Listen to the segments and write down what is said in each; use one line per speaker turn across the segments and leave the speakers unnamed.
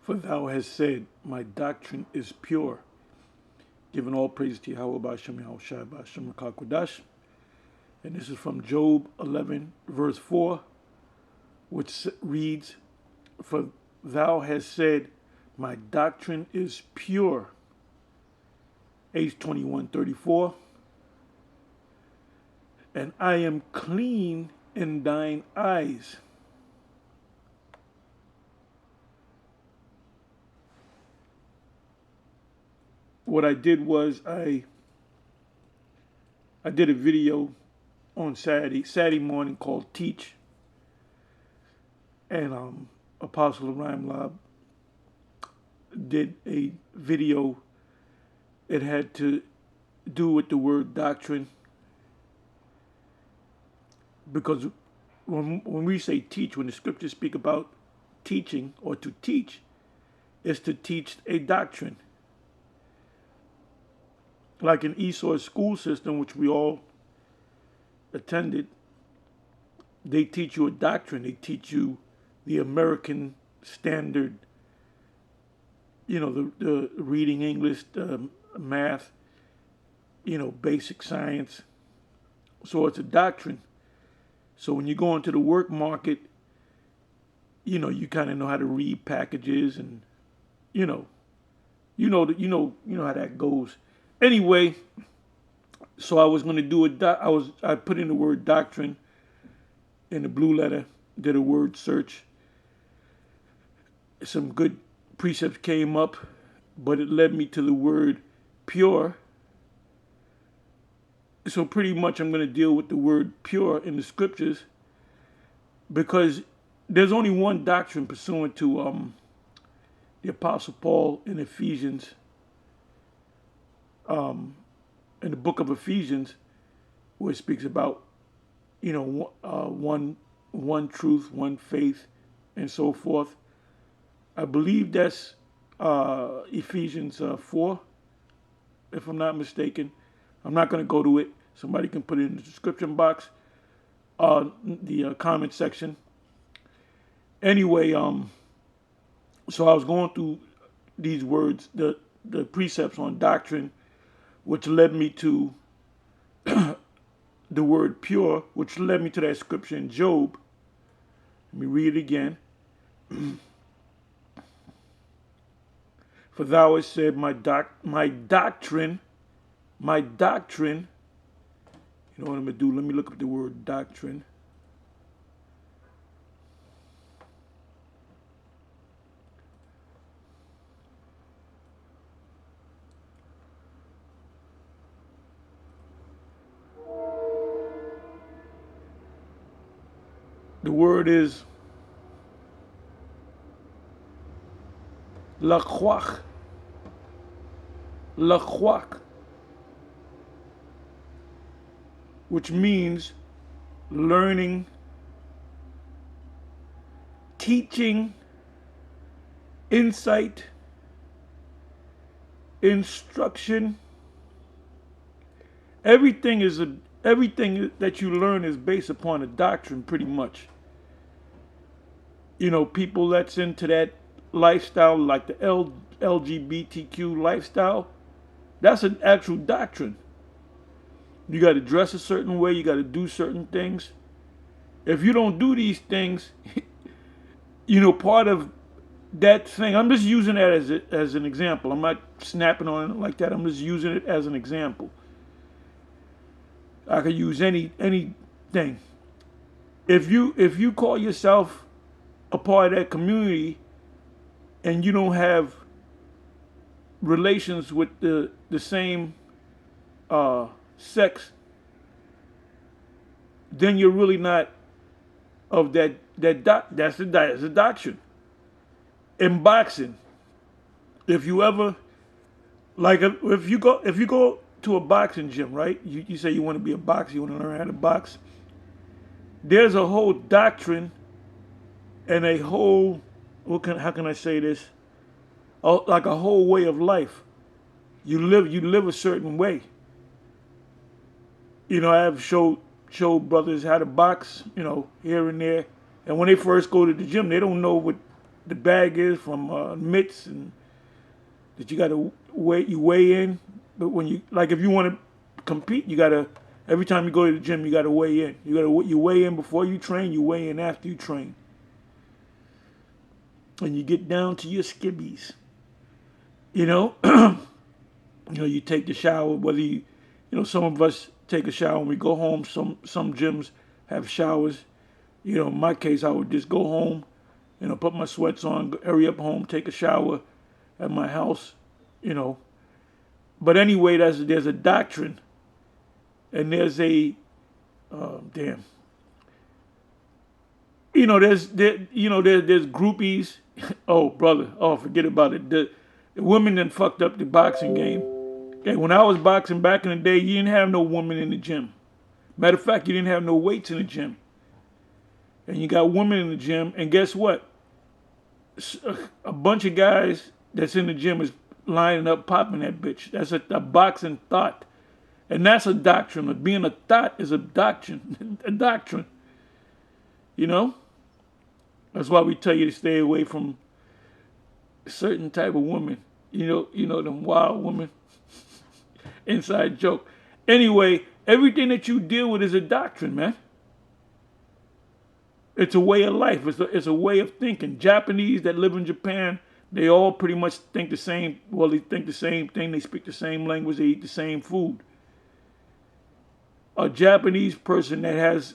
For thou hast said, my doctrine is pure. Giving all praise to Yahweh Ba'Shem Yahushai Ba'Shem Rakakwadash. And this is from Job 11, verse 4, which reads, For thou hast said, my doctrine is pure. Age 21:34. And I am clean in thine eyes. What I did was I did a video on Saturday morning called Teach. And Apostle Rhyme Lob did a video. It had to do with the word doctrine. Because when we say teach, when the scriptures speak about teaching or to teach, it's to teach a doctrine. Like in Esau's school system, which we all attended, they teach you a doctrine. They teach you the American standard, the reading English, the math, basic science. So it's a doctrine. So when you go into the work market, you kind of know how to read packages and, you know how that goes. Anyway, so I was going to do I put in the word doctrine in the blue letter, did a word search. Some good precepts came up, but it led me to the word pure. So pretty much I'm going to deal with the word pure in the scriptures, because there's only one doctrine pursuant to the Apostle Paul in Ephesians, in the book of Ephesians, where it speaks about, one truth, one faith, and so forth. I believe that's Ephesians 4, if I'm not mistaken. I'm not going to go to it. Somebody can put it in the description box, the comment section. Anyway, so I was going through these words, the precepts on doctrine, which led me to the word pure, which led me to that scripture in Job. Let me read it again. For thou hast said, my doctrine. You know what I'm going to do? Let me look up the word doctrine. The word is lachwach. Lachwach. Which means learning, teaching, insight, instruction. Everything that you learn is based upon a doctrine, pretty much. People that's into that lifestyle, like the LGBTQ lifestyle, that's an actual doctrine. You got to dress a certain way. You got to do certain things. If you don't do these things, part of that thing, I'm just using that as an example. I'm not snapping on it like that. I'm just using it as an example. I could use anything. If you call yourself a part of that community and you don't have relations with the same sex, then you're really not of that's the doctrine. In boxing, if you ever, like, if you go to a boxing gym, right? You say you want to be a boxer, you want to learn how to box. There's a whole doctrine and a whole, how can I say this? Like a whole way of life. You live a certain way. I have showed brothers how to box, here and there. And when they first go to the gym, they don't know what the bag is from mitts, and that you got to weigh in. But when you, like, if you want to compete, you got to, every time you go to the gym, you got to weigh in. You weigh in before you train, you weigh in after you train. And you get down to your skibbies. You know, you take the shower, whether some of us take a shower when we go home. Some gyms have showers. In my case, I would just go home, put my sweats on, hurry up home, take a shower at my house, But anyway, there's a doctrine, and there's a, damn. There's groupies. Oh, brother. Oh, forget about it. The women that fucked up the boxing game. Okay, when I was boxing back in the day, you didn't have no women in the gym. Matter of fact, you didn't have no weights in the gym. And you got women in the gym, and guess what? A bunch of guys that's in the gym is lining up, popping that bitch. That's a boxing thought. And that's a doctrine. Being a thought is a doctrine. A doctrine. That's why we tell you to stay away from a certain type of women. Them wild women. Inside joke. Anyway, everything that you deal with is a doctrine, man. It's a way of life. It's a way of thinking. Japanese that live in Japan, they all pretty much think the same. Well, they think the same thing. They speak the same language. They eat the same food. A Japanese person that has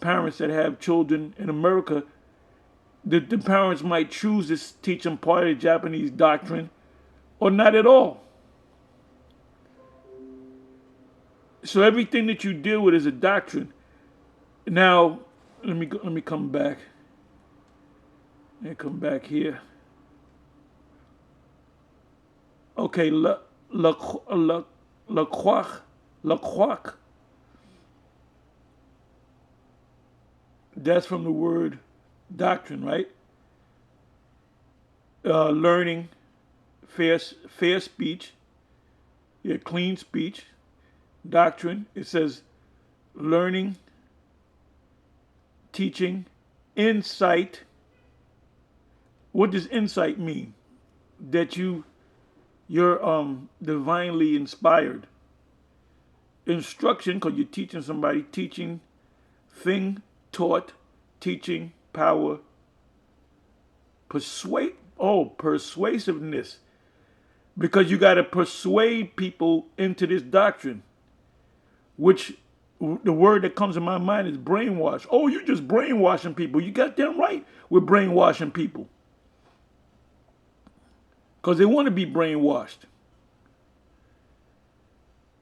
parents that have children in America, the parents might choose to teach them part of the Japanese doctrine or not at all. So everything that you deal with is a doctrine. Now, let me come back. Let me come back here. Okay, la croix. That's from the word doctrine, right? Learning, fair speech, clean speech. Doctrine, it says learning, teaching, insight. What does insight mean? That you're divinely inspired. Instruction, because you're teaching somebody. Teaching, thing, taught, teaching, power. Persuasiveness. Because you got to persuade people into this doctrine. Which, the word that comes to my mind is brainwash. Oh, you're just brainwashing people. You got them right. We're brainwashing people. Because they want to be brainwashed.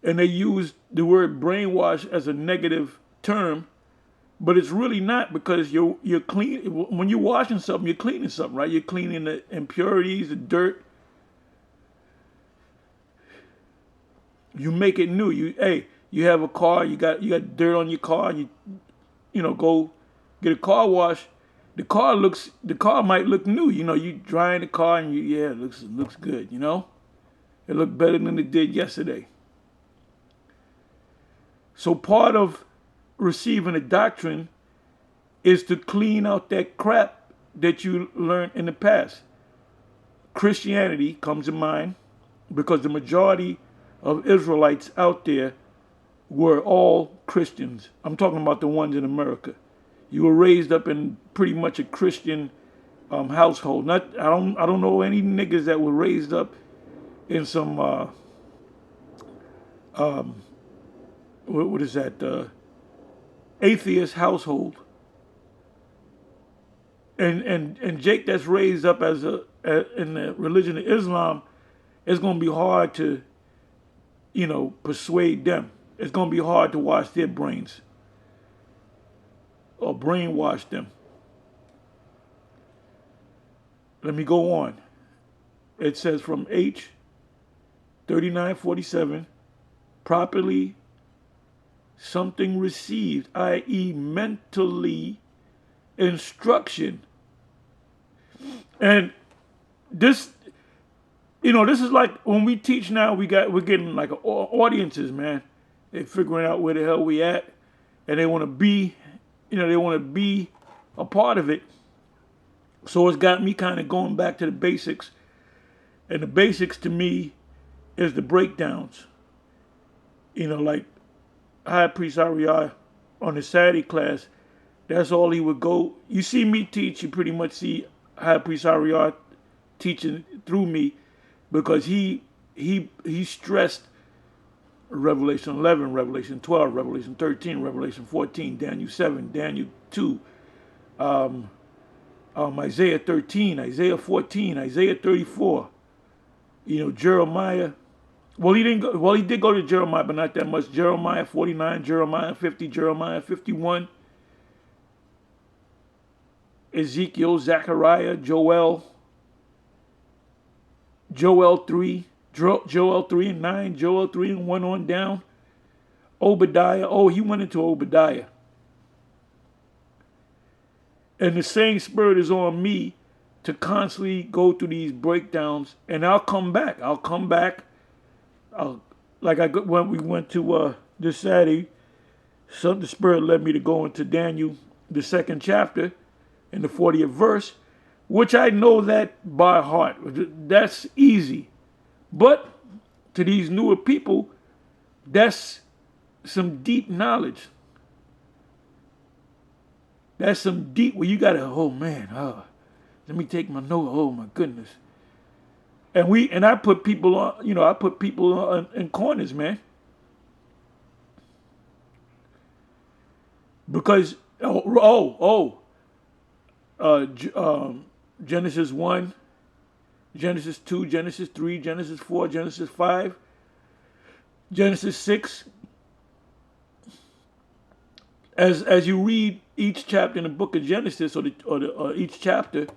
And they use the word brainwash as a negative term, but it's really not, because you're clean. When you're washing something, you're cleaning something, right? You're cleaning the impurities, the dirt. You make it new. You have a car, you got dirt on your car, and you go get a car wash. The car might look new. You drying the car and it looks good, It looked better than it did yesterday. So part of receiving a doctrine is to clean out that crap that you learned in the past. Christianity comes to mind because the majority of Israelites out there were all Christians. I'm talking about the ones in America. You were raised up in pretty much a Christian household. I don't know any niggas that were raised up in some what is that? Atheist household. And Jake that's raised up in the religion of Islam, it's gonna be hard to, persuade them. It's gonna be hard to wash their brains or brainwash them. Let me go on. It says from H 3947, properly something received, i.e. mentally instruction. And this, this is like when we teach now, we're getting like audiences, man. They're figuring out where the hell we at, and they want to be, they want to be a part of it. So it's got me kind of going back to the basics. And the basics to me is the breakdowns. Like High Priest Ariah on the Saturday class, that's all he would go. You see me teach, you pretty much see High Priest Ariah teaching through me, because he stressed Revelation 11, Revelation 12, Revelation 13, Revelation 14, Daniel 7, Daniel 2, Isaiah 13, Isaiah 14, Isaiah 34. Jeremiah. Well, he didn't go, well, he did go to Jeremiah, but not that much. Jeremiah 49, Jeremiah 50, Jeremiah 51, Ezekiel, Zechariah, Joel 3, Joel 3 and 9, Joel 3 and 1 on down. Obadiah. Oh, he went into Obadiah. And the same spirit is on me to constantly go through these breakdowns, and I'll come back. When we went to this Saturday, the Spirit led me to go into Daniel, the 2nd chapter, in the 40th verse, which I know that by heart. That's easy. But to these newer people, that's some deep knowledge. That's some deep where you gotta, oh man, let me take my note. Oh my goodness. And I put people on, I put people in corners, man. Because Genesis 1, Genesis 2, Genesis 3, Genesis 4, Genesis 5, Genesis 6. As you read each chapter in the book of Genesis, or each chapter,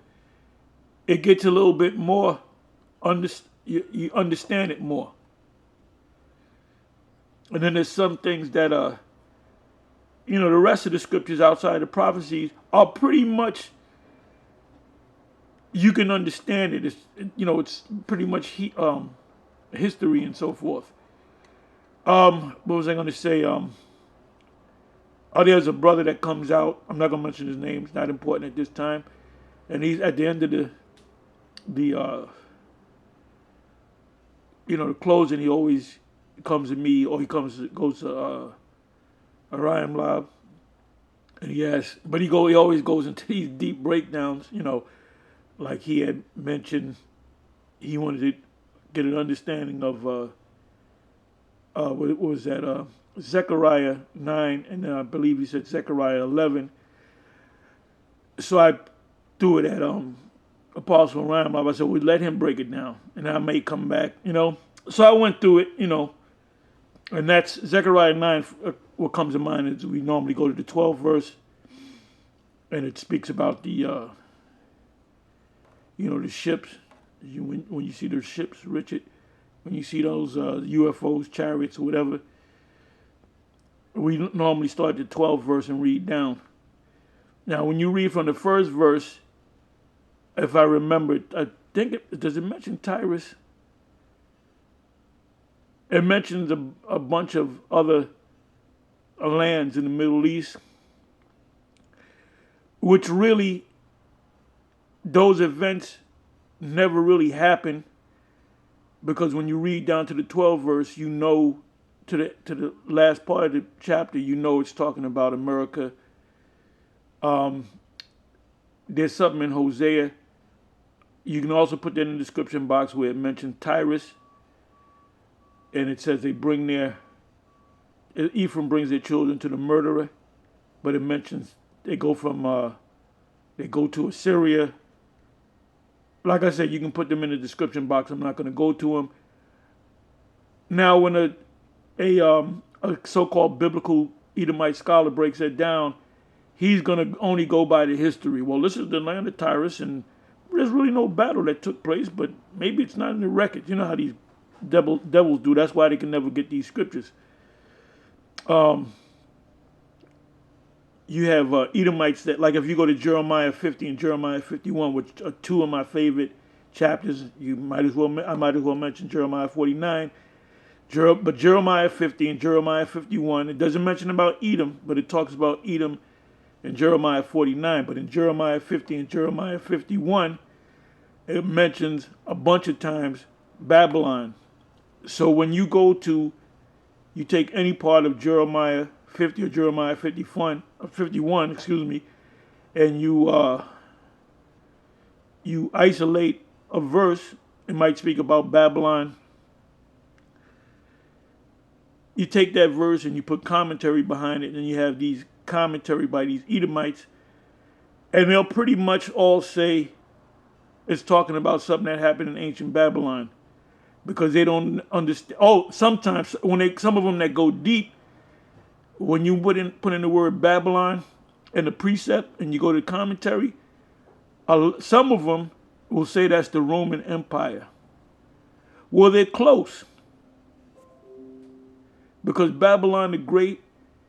it gets a little bit more. You understand it more. And then there's some things that the rest of the scriptures outside the prophecies are pretty much, you can understand it. It's pretty much history and so forth. What was I going to say? There's a brother that comes out. I'm not going to mention his name. It's not important at this time. And he's at the end of the closing. He always comes to me, or goes to Orion Lab, and he always goes into these deep breakdowns. Like he had mentioned, he wanted to get an understanding of what was that? Zechariah 9, and then I believe he said Zechariah 11. So I threw it at Apostle Ryan. I said, we let him break it down, and I may come back, So I went through it, and that's Zechariah 9. What comes to mind is we normally go to the 12th verse, and it speaks about the ships. When you see those ships, Richard, when you see those UFOs, chariots, or whatever, we normally start the 12th verse and read down. Now, when you read from the first verse, if I remember, I think does it mention Tyrus? It mentions a bunch of other lands in the Middle East, which really, those events never really happened, because when you read down to the 12th verse, to the last part of the chapter, it's talking about America. There's something in Hosea. You can also put that in the description box where it mentions Tyrus, and it says Ephraim brings their children to the murderer, but it mentions they go to Assyria. Like I said, you can put them in the description box. I'm not going to go to them. Now, when a so-called biblical Edomite scholar breaks it down, he's going to only go by the history. Well, this is the land of Tyrus, and there's really no battle that took place, but maybe it's not in the record. You know how these devils do. That's why they can never get these scriptures. You have Edomites that, like if you go to Jeremiah 50 and Jeremiah 51, which are two of my favorite chapters, I might as well mention Jeremiah 49. But Jeremiah 50 and Jeremiah 51, it doesn't mention about Edom, but it talks about Edom in Jeremiah 49, but in Jeremiah 50 and Jeremiah 51, it mentions a bunch of times Babylon. So when you go to, you take any part of Jeremiah 50 or Jeremiah 51, excuse me, and you isolate a verse, it might speak about Babylon. You take that verse and you put commentary behind it, and you have these commentary by these Edomites, and they'll pretty much all say it's talking about something that happened in ancient Babylon, because they don't understand. Oh, sometimes some of them that go deep, when you put in the word Babylon and the precept, and you go to commentary, some of them will say that's the Roman Empire. Well, they're close, because Babylon the Great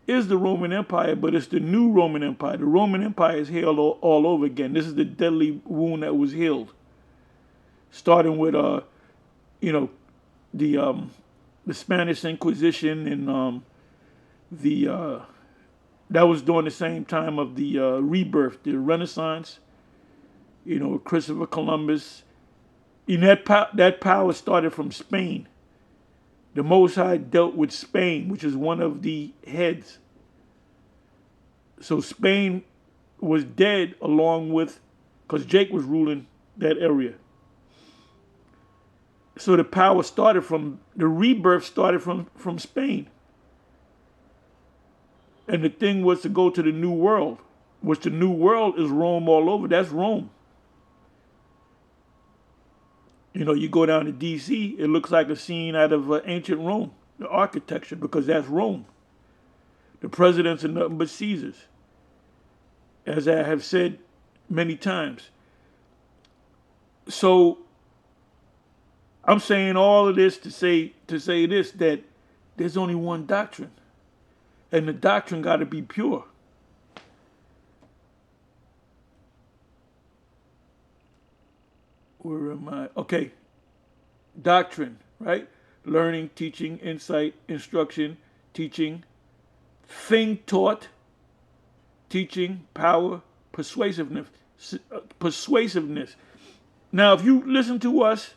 is the Roman Empire, but it's the new Roman Empire. The Roman Empire is healed all over again. This is the deadly wound that was healed, starting with the Spanish Inquisition, and that was during the same time of the rebirth, the Renaissance. Christopher Columbus. That power started from Spain. The Most High dealt with Spain, which is one of the heads. So Spain was dead along with, because Jake was ruling that area. So the power started the rebirth started from Spain. And the thing was to go to the New World, which the New World is Rome all over. That's Rome. You go down to D.C., it looks like a scene out of ancient Rome, the architecture, because that's Rome. The presidents are nothing but Caesars, as I have said many times. So I'm saying all of this to say this, that there's only one doctrine, and the doctrine got to be pure. Where am I? Okay. Doctrine, right? Learning, teaching, insight, instruction, teaching, thing taught, teaching, power, persuasiveness. Persuasiveness. Now, if you listen to us,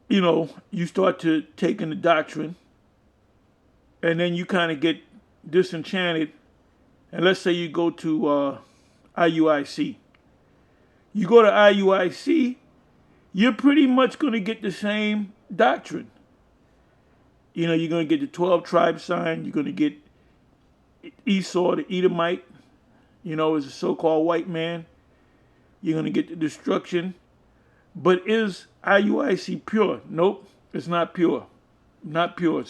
you start to take in the doctrine, and then you kind of get disenchanted. And let's say you go to IUIC. You go to IUIC, you're pretty much going to get the same doctrine. You're going to get the 12 tribe sign. You're going to get Esau, the Edomite, is a so-called white man. You're going to get the destruction. But is IUIC pure? Nope, it's not pure. Not pure.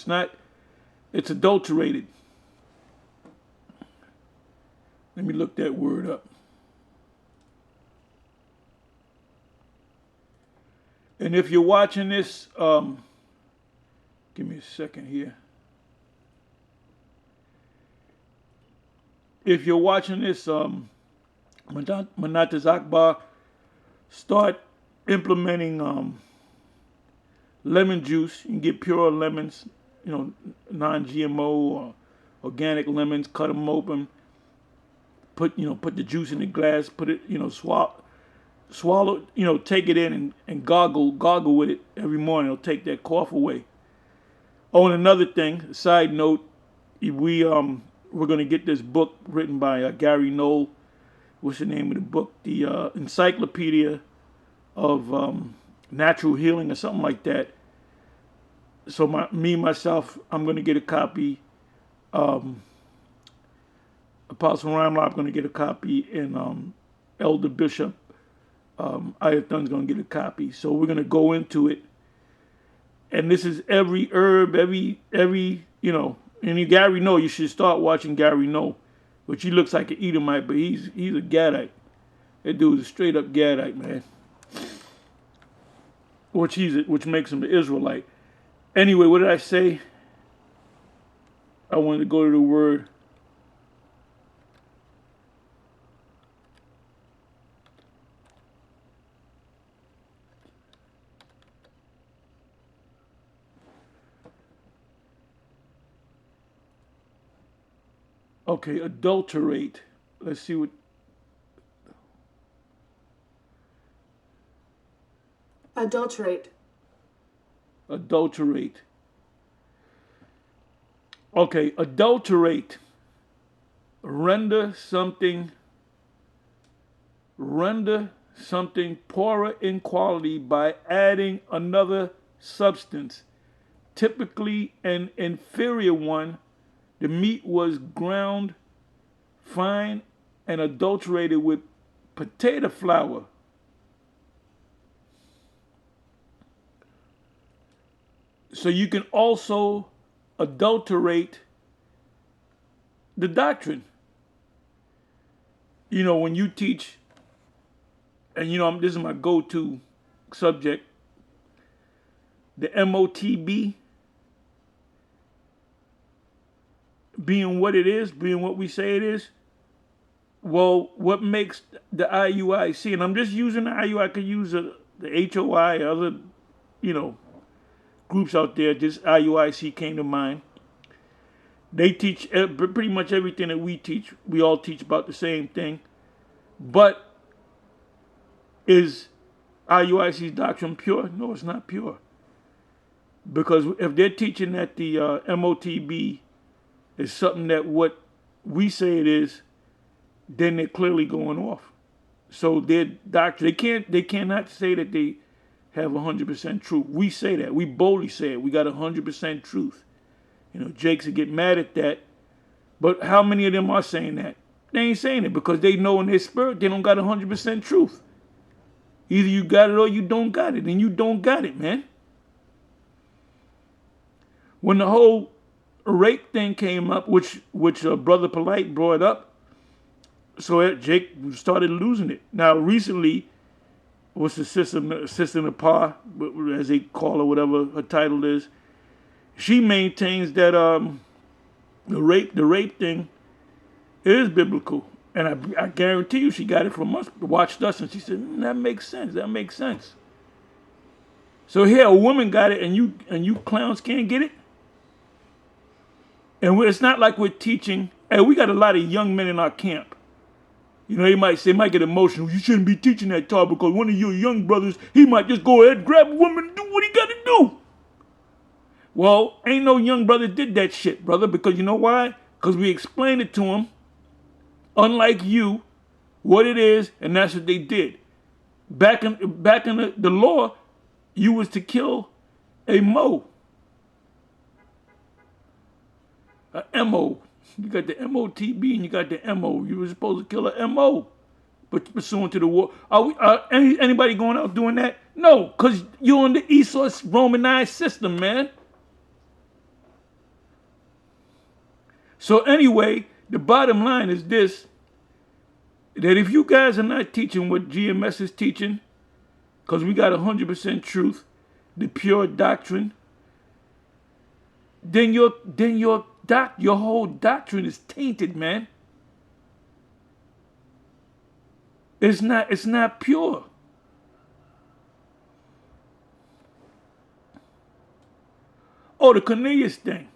It's adulterated. Let me look that word up. And if you're watching this, give me a second here. If you're watching this, Manatas Akbar, start implementing lemon juice. You can get pure lemons, non-GMO or organic lemons. Cut them open. Put the juice in the glass. Put it, swallow, take it in and gargle with it every morning. It'll take that cough away. Oh, and another thing, side note, we're going to get this book written by Gary Knoll. What's the name of the book? The Encyclopedia of Natural Healing or something like that. So myself, I'm going to get a copy. Apostle Ramla, I'm going to get a copy, and Elder Bishop Ayathun's going to get a copy. So we're going to go into it. And this is every herb, every and Gary Knoll, you should start watching Gary Knoll, which he looks like an Edomite, but he's a Gadite. That dude's a straight up Gadite, man. Which makes him the Israelite. Anyway, what did I say? I wanted to go to the word. Okay, adulterate. Let's see what.
Adulterate.
Adulterate. Okay, adulterate. Render something poorer in quality by adding another substance, typically an inferior one. The meat was ground fine and adulterated with potato flour. So you can also adulterate the doctrine. You know, when you teach, and you know, this is my go-to subject, the MOTB being what it is, being what we say it is. Well, what makes the IUIC, and I'm just using the IUIC, I could use the HOI, other, you know, groups out there, just IUIC came to mind. They teach pretty much everything that we teach. We all teach about the same thing. But is IUIC's doctrine pure? No, it's not pure. Because if they're teaching that the MOTB is something that what we say it is, then they're clearly going off. So their doctrine, they cannot say that they have 100% truth. We say that. We boldly say it. We got 100% truth. You know, Jakes would get mad at that. But how many of them are saying that? They ain't saying it because they know in their spirit they don't got 100% truth. Either you got it or you don't got it. And you don't got it, man. When the whole rape thing came up, which Brother Polite brought up, so Jake started losing it. Now, recently, what's the Sister Napar, as they call her, whatever her title is, she maintains that the rape thing is biblical. And I guarantee you she got it from us, watched us, and she said, that makes sense. That makes sense. So here, a woman got it, and you clowns can't get it? And it's not like we're teaching. Hey, we got a lot of young men in our camp. You know, they might get emotional. You shouldn't be teaching that talk because one of your young brothers, he might just go ahead and grab a woman and do what he got to do. Well, ain't no young brother did that shit, brother, because you know why? Because we explained it to him, unlike you, what it is, and that's what they did. Back in the law, you was to kill a mo. A MO. You got the MOTB and you got the MO. You were supposed to kill a MO, but pursuant to the war. Anybody going out doing that? No, because you're in the Esau Romanized system, man. So anyway, the bottom line is this, that if you guys are not teaching what GMS is teaching, because we got 100% truth, the pure doctrine, then your whole doctrine is tainted, man. It's not pure. Oh, the Cornelius thing.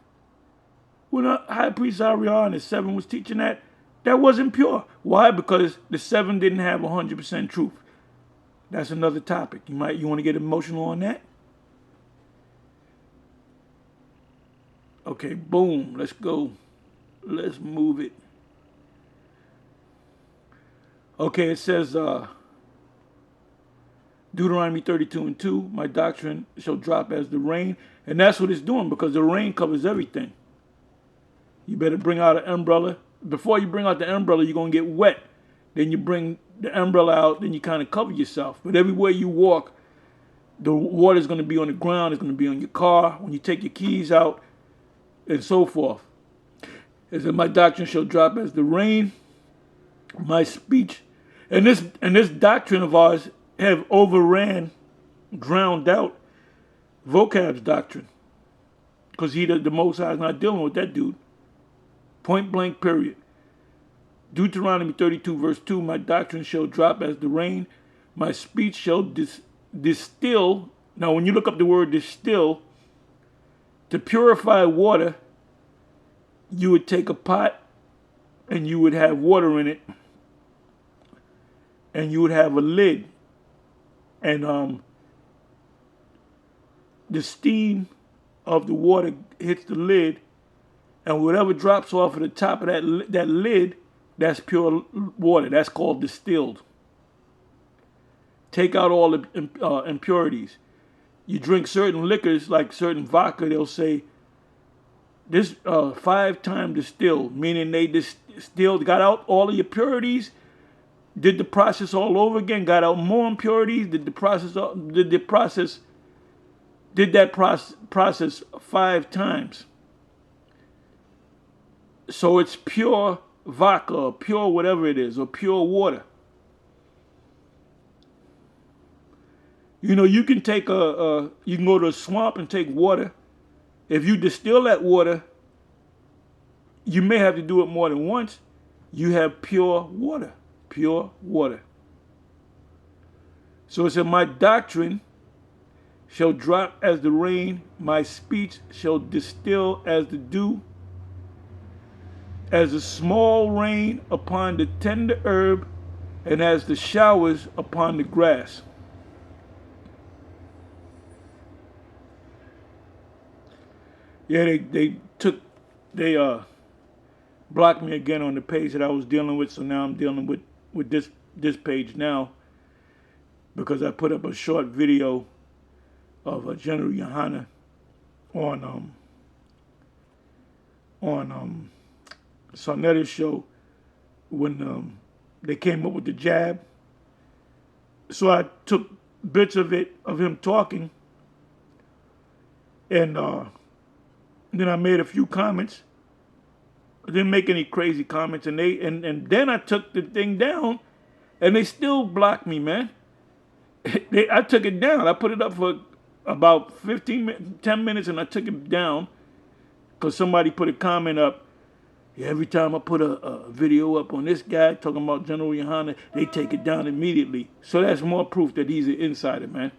When High Priest Ariana 7 was teaching that wasn't pure. Why? Because the 7 didn't have 100% truth. That's another topic. You want to get emotional on that? Okay, boom. Let's go. Let's move it. Okay, it says Deuteronomy 32:2, my doctrine shall drop as the rain. And that's what it's doing because the rain covers everything. You better bring out an umbrella. Before you bring out the umbrella, you're going to get wet. Then you bring the umbrella out, then you kind of cover yourself. But everywhere you walk, the water is going to be on the ground. It's going to be on your car. When you take your keys out, and so forth. It said, my doctrine shall drop as the rain. My speech. And this doctrine of ours have overran, drowned out vocab's doctrine. Because the Most High is not dealing with that dude. Point blank, period. Deuteronomy 32 verse 2, my doctrine shall drop as the rain. My speech shall distill. Now, when you look up the word distill, to purify water, you would take a pot and you would have water in it, and you would have a lid, and the steam of the water hits the lid, and whatever drops off of the top of that lid, that's pure water. That's called distilled. Take out all the impurities. You drink certain liquors, like certain vodka, they'll say this 5-time distilled, meaning they distilled, got out all the impurities, did the process all over again, got out more impurities, did that process 5 times. So it's pure vodka, or pure whatever it is, or pure water. You know, you can take you can go to a swamp and take water. If you distill that water, you may have to do it more than once. You have pure water, pure water. So it said, my doctrine shall drop as the rain, my speech shall distill as the dew, as the small rain upon the tender herb, and as the showers upon the grass. Yeah, they blocked me again on the page that I was dealing with, so now I'm dealing with this page now, because I put up a short video of General Yohana on Sarnetta's show when they came up with the jab. So I took bits of it, of him talking, and then I made a few comments. I didn't make any crazy comments, and then I took the thing down, and they still blocked me, man. I took it down. I put it up for about 10 minutes, and I took it down because somebody put a comment up. Yeah, every time I put a video up on this guy talking about General Yohana, they take it down immediately. So that's more proof that he's an insider, man.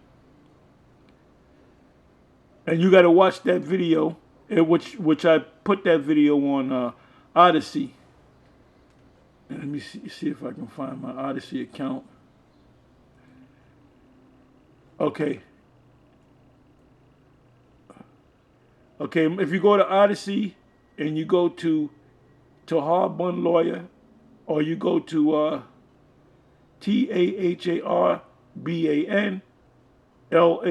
And you got to watch that video, which I put that video on Odyssey. And let me see if I can find my Odyssey account. Okay, if you go to Odyssey and you go to Harbun Lawyer, or you go to TAHARBANLAWYA, I'm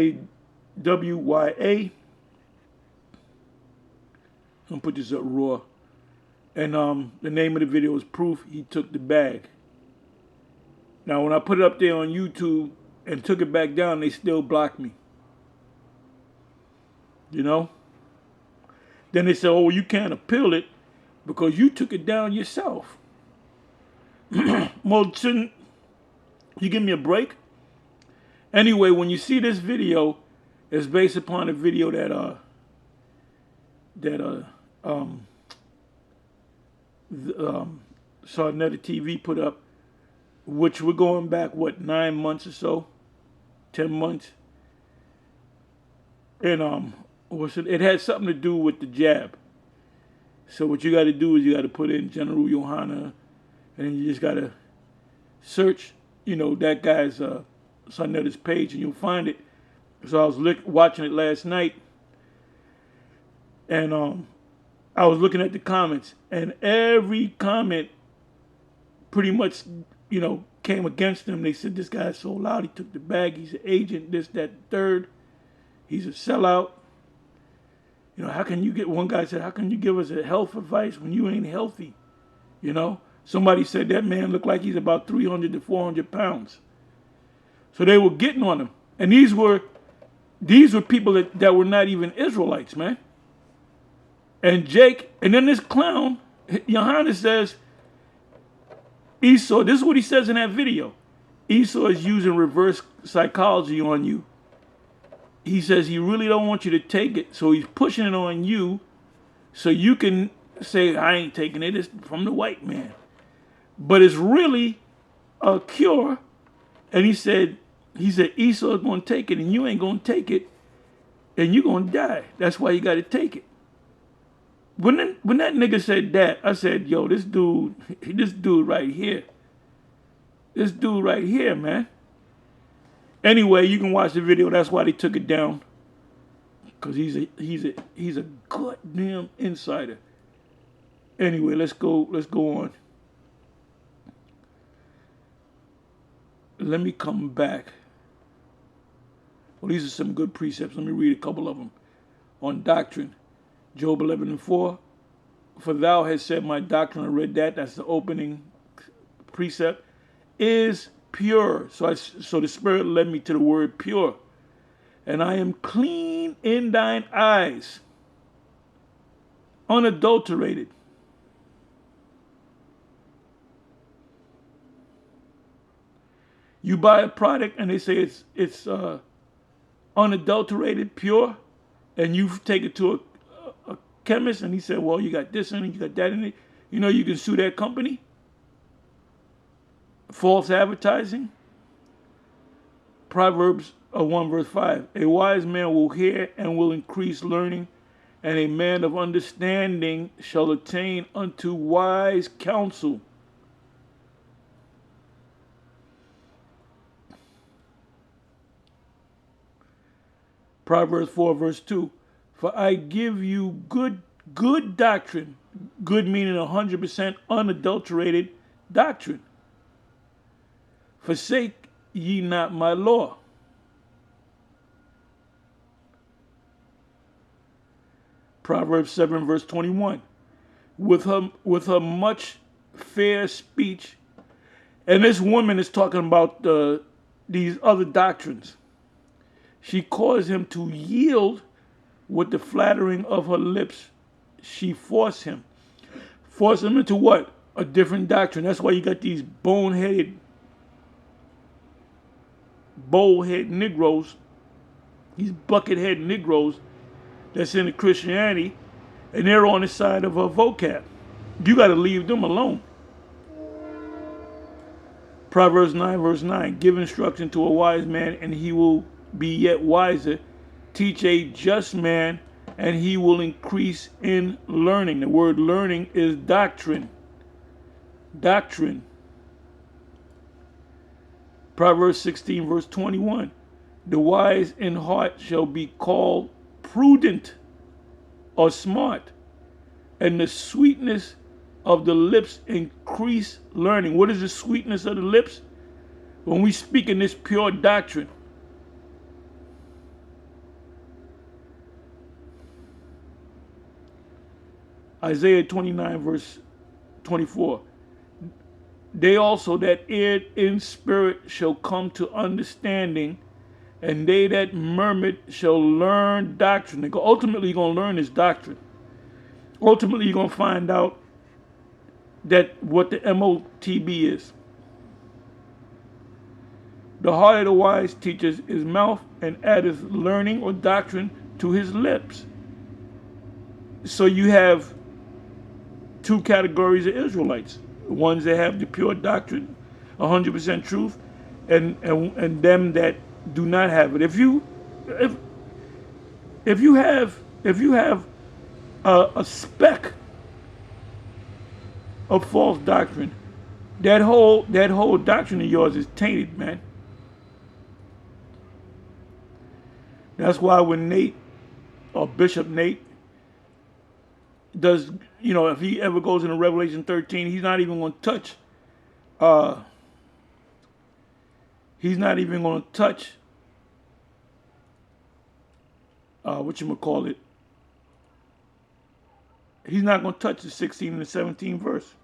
gonna put this up raw. And the name of the video is Proof He Took the Bag. Now, when I put it up there on YouTube and took it back down, they still blocked me. You know? Then they said, oh, you can't appeal it because you took it down yourself. Well, shouldn't you give me a break? Anyway, when you see this video, it's based upon a video that Sarnetta TV put up, which we're going back, 9 months or so, 10 months. And it had something to do with the jab. So what you got to do is you got to put in General Yohana, and then you just got to search, that guy's Sarnetta's page, and you'll find it. So I was watching it last night, and I was looking at the comments, and every comment pretty much, came against him. They said, this guy's so loud, he took the bag, he's an agent, this, that, third. He's a sellout. How can you one guy said, how can you give us a health advice when you ain't healthy? Somebody said that man looked like he's about 300 to 400 pounds. So they were getting on him. And these were people that were not even Israelites, man. And then this clown, Yohana, says, Esau, this is what he says in that video. Esau is using reverse psychology on you. He says he really don't want you to take it, so he's pushing it on you so you can say, I ain't taking it, it's from the white man. But it's really a cure. And he said Esau is going to take it, and you ain't going to take it, and you're going to die. That's why you got to take it. when that nigga said that, I said, yo, this dude right here. This dude right here, man. Anyway, you can watch the video. That's why they took it down. Cause he's a goddamn insider. Anyway, let's go on. Let me come back. Well, these are some good precepts. Let me read a couple of them. On doctrine, Job 11:4. For thou hast said, my doctrine, I read that. That's the opening precept. Is pure. So the Spirit led me to the word pure. And I am clean in thine eyes. Unadulterated. You buy a product and they say it's unadulterated, pure, and you take it to a chemist and he said, well, you got this in it, you got that in it. You know you can sue that company. False advertising. Proverbs 1 verse 5. A wise man will hear and will increase learning, and a man of understanding shall attain unto wise counsel. Proverbs 4 verse 2. For I give you good doctrine. Good meaning 100% unadulterated doctrine. Forsake ye not my law. Proverbs 7 verse 21. With her much fair speech, and this woman is talking about these other doctrines. She caused him to yield with the flattering of her lips. She forced him. Forced him into what? A different doctrine. That's why you got these boneheaded, bowhead Negroes, these buckethead Negroes that's into Christianity, and they're on the side of her vocab. You got to leave them alone. Proverbs 9 verse 9. Give instruction to a wise man, and he will be yet wiser. Teach a just man, and he will increase in learning. The word learning is doctrine. Doctrine. Proverbs 16 verse 21. The wise in heart shall be called prudent or smart, and the sweetness of the lips increase learning. What is the sweetness of the lips? When we speak in this pure doctrine. Isaiah 29 verse 24. They also that erred in spirit shall come to understanding, and they that murmured shall learn doctrine. Ultimately, you're going to learn this doctrine. Ultimately, you're going to find out that what the MOTB is. The heart of the wise teaches his mouth, and addeth learning or doctrine to his lips. So you have two categories of Israelites: the ones that have the pure doctrine, 100% truth, and them that do not have it. If you have a speck of false doctrine, that whole doctrine of yours is tainted, man. That's why when Nate or Bishop Nate does, if he ever goes into Revelation 13, he's not even going to touch. He's not even going to touch. He's not going to touch the 16 and the 17 verse.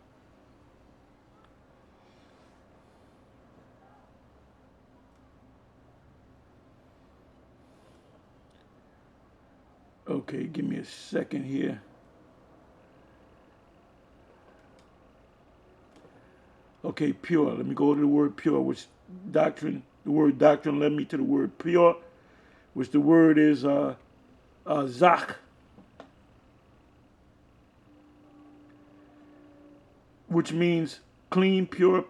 Okay, give me a second here. Okay, pure. Let me go to the word pure, which doctrine, the word doctrine led me to the word pure, which the word is zach. Which means clean, pure,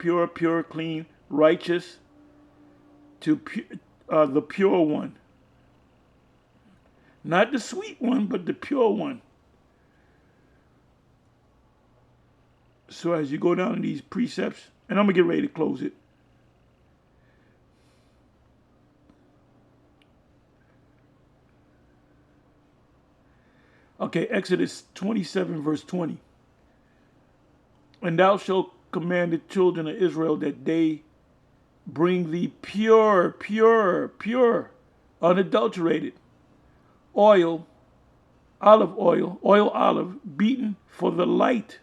clean, righteous, to the pure one. Not the sweet one, but the pure one. So as you go down to these precepts, and I'm going to get ready to close it. Okay, Exodus 27, verse 20. And thou shalt command the children of Israel that they bring thee pure, unadulterated oil, olive, beaten for the light.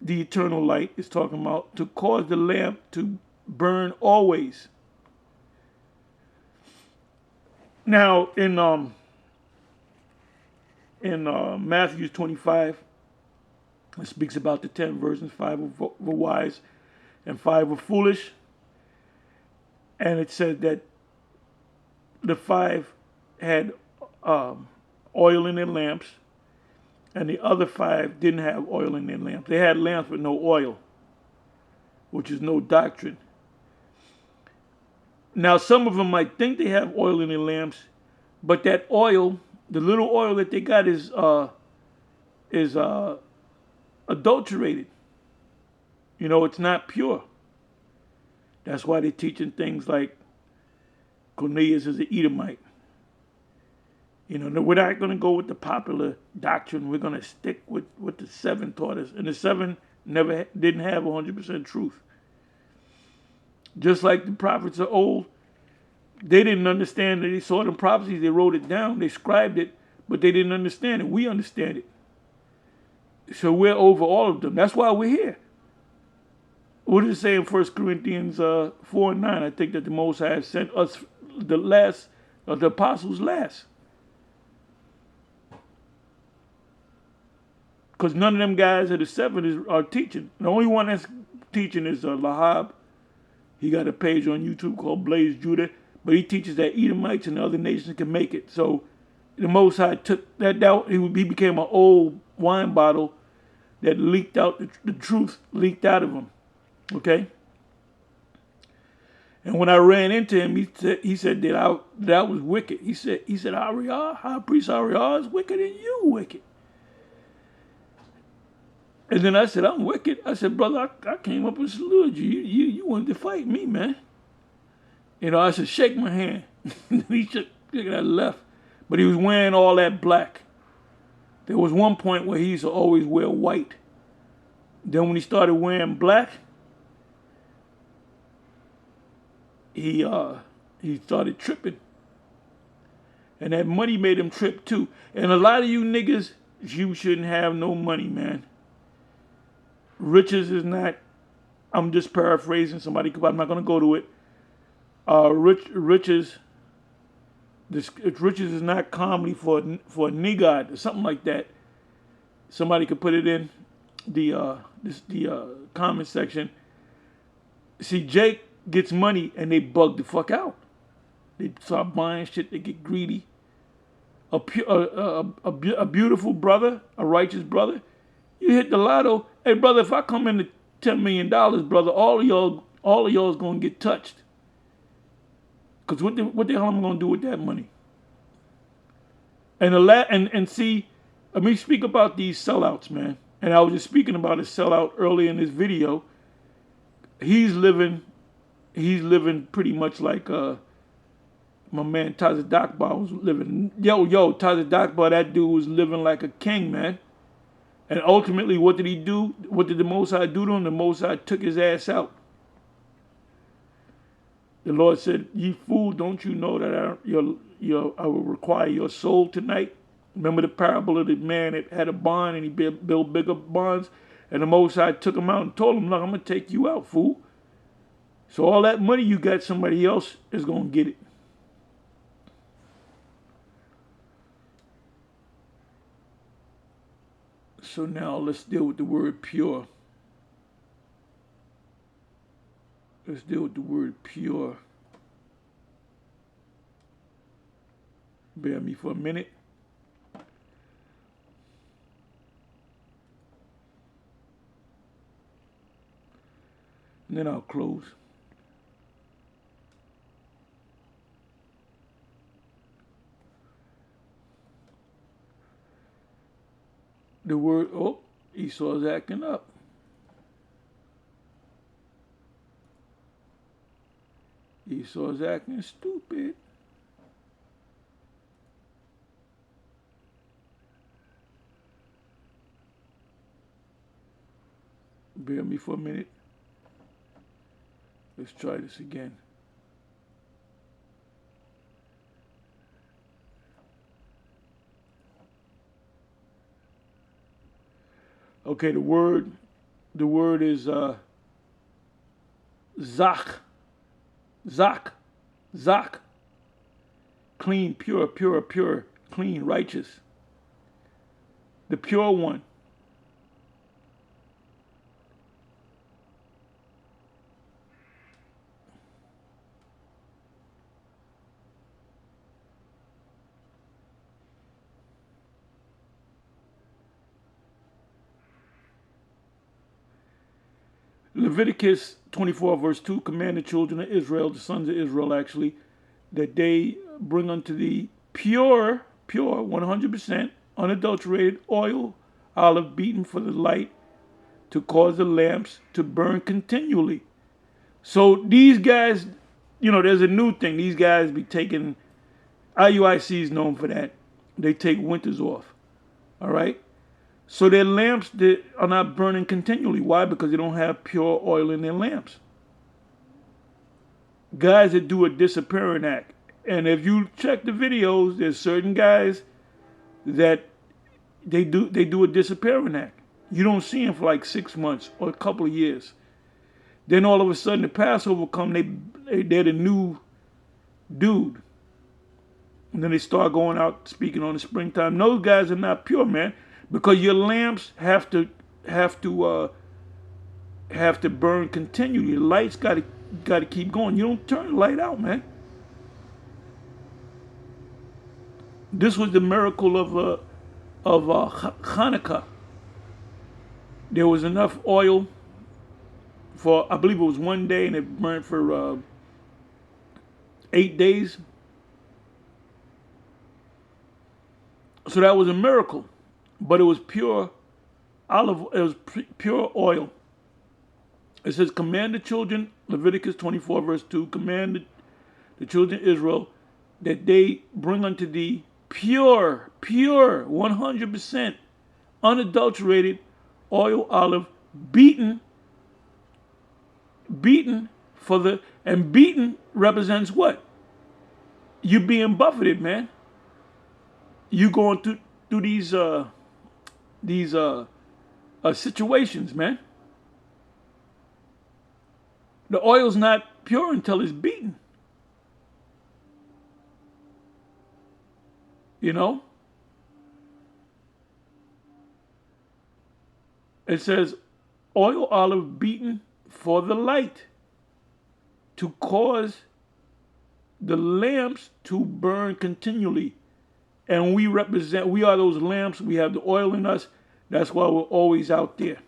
The eternal light is talking about to cause the lamp to burn always. Now in Matthew 25, it speaks about the 10 virgins, 5 were wise and 5 were foolish. And it said that the 5 had oil in their lamps, and the other 5 didn't have oil in their lamps. They had lamps with no oil, which is no doctrine. Now, some of them might think they have oil in their lamps, but that oil, the little oil that they got, is adulterated. You know, it's not pure. That's why they're teaching things like Cornelius is an Edomite. You know, we're not going to go with the popular doctrine. We're going to stick with what the 7 taught us. And the 7 didn't have 100% truth. Just like the prophets of old, they didn't understand that they saw them prophecies. They wrote it down. They scribed it, but they didn't understand it. We understand it. So we're over all of them. That's why we're here. What does it say in 1 Corinthians 4 and 9? I think that the Most High has sent us the last, the apostles last. Because none of them guys at the 7 are teaching. The only one that's teaching is Lahab. He got a page on YouTube called Blaze Judah. But he teaches that Edomites and other nations can make it. So the Most High took that out. He became an old wine bottle that leaked out, the truth leaked out of him. Okay? And when I ran into him, he said that I was wicked. He said, Ariah, High Priest Ariah is wicked and you wicked. And then I said, I'm wicked. I said, brother, I came up and saluted you. You wanted to fight me, man. You know, I said, shake my hand. He shook it, I left. But he was wearing all that black. There was one point where he used to always wear white. Then when he started wearing black, he started tripping. And that money made him trip too. And a lot of you niggas, you shouldn't have no money, man. Riches is not, I'm just paraphrasing somebody, I'm not going to go to it. Riches is not comedy for a nigga or something like that. Somebody could put it in the comment section. See, Jake gets money and they bug the fuck out. They start buying shit. They get greedy. A beautiful brother, a righteous brother. You hit the lotto. Hey, brother, if I come in to $10 million, brother, all of y'all is gonna get touched. Because what the hell am I gonna do with that money? And see, let me speak about these sellouts, man. And I was just speaking about a sellout earlier in this video. He's living pretty much like my man Taza Dakbar was living. Yo, Taza Dakbar, that dude was living like a king, man. And ultimately, what did he do? What did the Most High do to him? The Most High took his ass out. The Lord said, ye fool, don't you know that I will require your soul tonight? Remember the parable of the man that had a barn and he built bigger barns? And the Most High took him out and told him, look, I'm going to take you out, fool. So all that money you got, somebody else is going to get it. So now let's deal with the word pure. Let's deal with the word pure. Bear me for a minute. And then I'll close. The word, Esau's acting up. Esau's acting stupid. Bear with me for a minute. Let's try this again. Okay, the word is zach. Zach. Zach. Clean, pure, pure, pure, clean, righteous. The pure one. Leviticus 24 verse 2, command the children of Israel, the sons of Israel actually, that they bring unto thee pure, 100%, unadulterated oil, olive beaten for the light, to cause the lamps to burn continually. So these guys, there's a new thing. These guys be taking, IUIC is known for that. They take winters off, all right? So their lamps are not burning continually. Why? Because they don't have pure oil in their lamps. Guys that do a disappearing act. And if you check the videos, there's certain guys that they do a disappearing act. You don't see them for like 6 months or a couple of years. Then all of a sudden the Passover come, they're the new dude. And then they start going out speaking on the springtime. Those guys are not pure, man, because your lamps have to burn continually. The lights got to keep going. You don't turn the light out, man. This was the miracle of Hanukkah. There was enough oil for, I believe it was 1 day, and it burned for 8 days. So that was a miracle, but it was pure pure oil. It says, command the children, Leviticus 24 verse 2, command the children of Israel that they bring unto thee pure, 100%, unadulterated oil, olive, beaten and beaten represents what? You being buffeted, man. You going through these situations, man. The oil's not pure until it's beaten. You know? It says, oil, olive beaten for the light, to cause the lamps to burn continually. And we are those lamps. We have the oil in us. That's why we're always out there.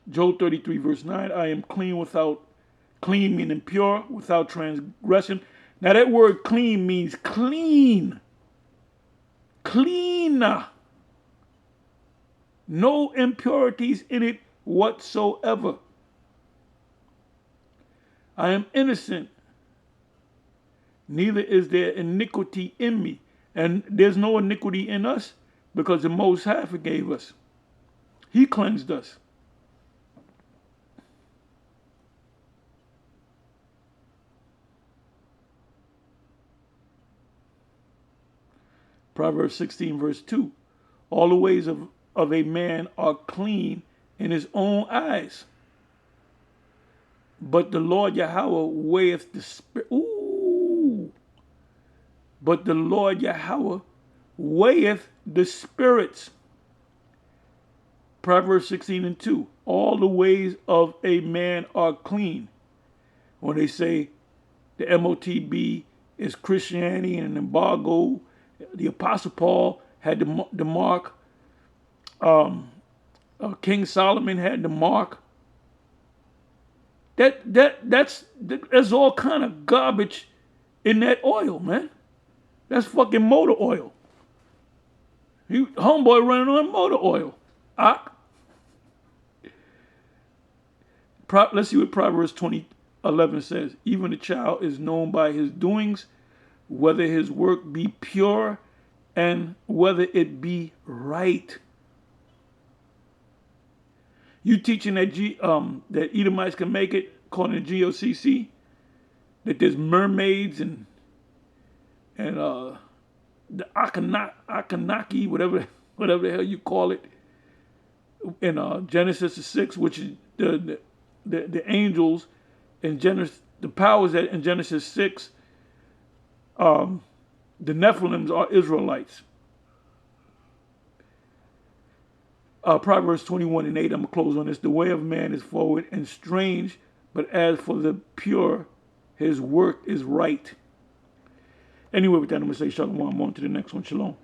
Job 33 verse 9, I am clean meaning pure, without transgression. Now that word clean means clean. Clean. No impurities in it whatsoever. I am innocent, neither is there iniquity in me. And there's no iniquity in us because the Most High forgave us. He cleansed us. Proverbs 16 verse 2. All the ways of a man are clean in his own eyes, but the Lord Yahweh weigheth the spirit. But the Lord Yahweh weigheth the spirits. Proverbs 16 and 2. All the ways of a man are clean. When they say the MOTB is Christianity and an embargo, the Apostle Paul had the mark. King Solomon had the mark. There's all kind of garbage in that oil, man. That's fucking motor oil. Homeboy running on motor oil. Let's see what Proverbs 20:11 says. Even a child is known by his doings, whether his work be pure and whether it be right. You teaching that that Edomites can make it, according to GOCC, that there's mermaids and the Akanaki, whatever the hell you call it, in Genesis 6, which is the angels in Genesis, the powers that in Genesis 6, the Nephilims are Israelites. Proverbs 21:8, I'm going to close on this. The way of man is forward and strange, but as for the pure, his work is right. Anyway, with that, I'm going to say shalom. I'm on to the next one. Shalom.